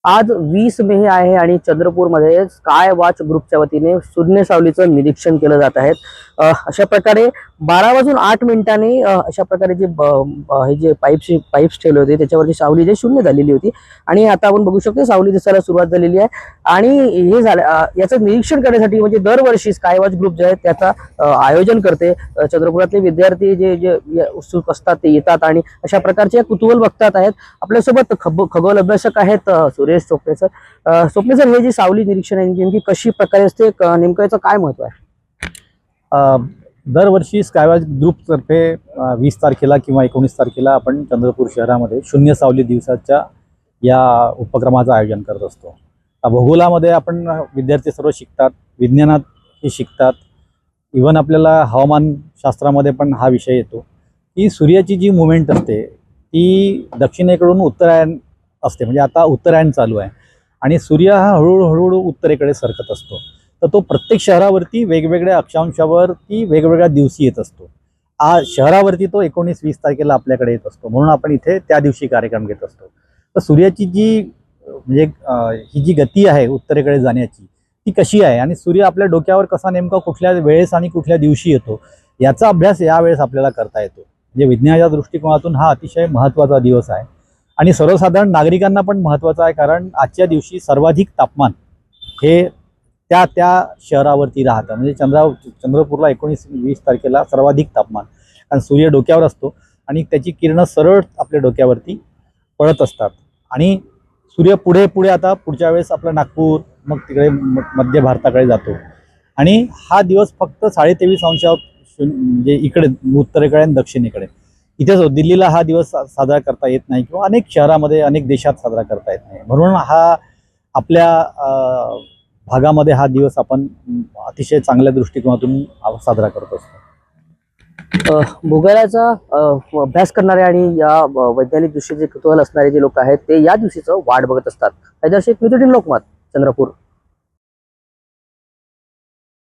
आज 20 मे आहे आणि चंद्रपूरमध्ये स्काय वॉच ग्रुपच्या वतीने शून्य सावलीचं निरीक्षण केलं जात आहे। अशा प्रकारे 12 वाजून 8 मिनिटांनी अशा प्रकारे हे जे पाईप्स ठेवले होते त्याच्यावरची सावली जे शून्य झालेली होती आणि आता आपण बघू शकतो सावली दिसायला सुरुवात झालेली आहे। आणि हे झालं याचं निरीक्षण करण्यासाठी म्हणजे दरवर्षी स्काय वॉच ग्रुप जे आहे त्याचा आयोजन करते। चंद्रपुरातले विद्यार्थी जे जे उत्सुक असतात ते येतात आणि अशा प्रकारचे कुतूहल बघतात आहेत। आपल्यासोबत खगोल अभ्यासक आहेत सुरेश स्वप्ने सर। स्वप्ने सर, हे जी सावली निरीक्षण आहे नेमकी कशी प्रकारे असते, नेमकं याचं काय महत्व आहे? दरवर्षी स्कायवॉच ग्रुपतर्फे 20 तारखेला किंवा 19 तारखेला आपण चंद्रपूर शहरामध्ये शून्य सावली दिवसाच्या या उपक्रमाचं आयोजन करत असतो। भूगोलामध्ये आपण विद्यार्थी सर्व शिकतात, विज्ञानात हे शिकतात, इव्हन आपल्याला हवामानशास्त्रामध्ये पण हा विषय येतो की सूर्याची जी मुवमेंट असते ती दक्षिणेकडून उत्तरायण असते। म्हणजे आता उत्तरायण चालू आहे आणि सूर्य हा हळूहळू उत्तरेकडे सरकत असतो। तर तो प्रत्येक शहरावरती वेगवेगळ्या अक्षांशावरती वेगवेगळ्या दिवशी येत असतो। आज शहरावरती तो 19-20 तारखेला आपल्याकडे येत असतो, म्हणून आपण इथे त्या दिवशी कार्यक्रम घेत असतो। तर सूर्याची जी म्हणजे ही जी गती आहे उत्तरेकडे जाण्याची ती कशी आहे आणि सूर्य आपल्या डोक्यावर कसा नेमका कुठल्या वेळेस आणि कुठल्या दिवशी येतो याचा अभ्यास यावेळेस आपल्याला करता येतो। म्हणजे विज्ञानाच्या दृष्टिकोनातून हा अतिशय महत्त्वाचा दिवस आहे आणि सर्वसाधारण नागरिकांना पण महत्त्वाचा आहे, कारण आजच्या दिवशी सर्वाधिक तापमान हे त्या त्या शहरावरती राहतं। म्हणजे चंद्रपूरला 19-20 तारखेला सर्वाधिक तापमान, कारण सूर्य डोक्यावर असतो आणि त्याची किरणं सरळ आपल्या डोक्यावरती पडत असतात आणि सूर्य पुढे पुढे आता पुढच्या वेळेस आपलं नागपूर मग तिकडे मध्य भारताकडे जातो आणि हा दिवस फक्त 23.5 अंशात म्हणजे इकडे उत्तरेकडे आणि दक्षिणेकडे इथेच दिल्लीला हा दिवस साजरा करता येत नाही किंवा अनेक शहरामध्ये अनेक देशात साजरा करता येत नाही, म्हणून हा आपल्या भागामध्ये हा दिवस आपण अतिशय चांगल्या दृष्टिकोनातून साजरा करत असतो। भूगोलाचा अभ्यास करणारे आणि या वैज्ञानिक दृष्टीचे कुतूहल असणारे जे लोक आहेत ते या दिवशीचं वाट बघत असतात। ऐतिहासिक लोकमत, चंद्रपूर।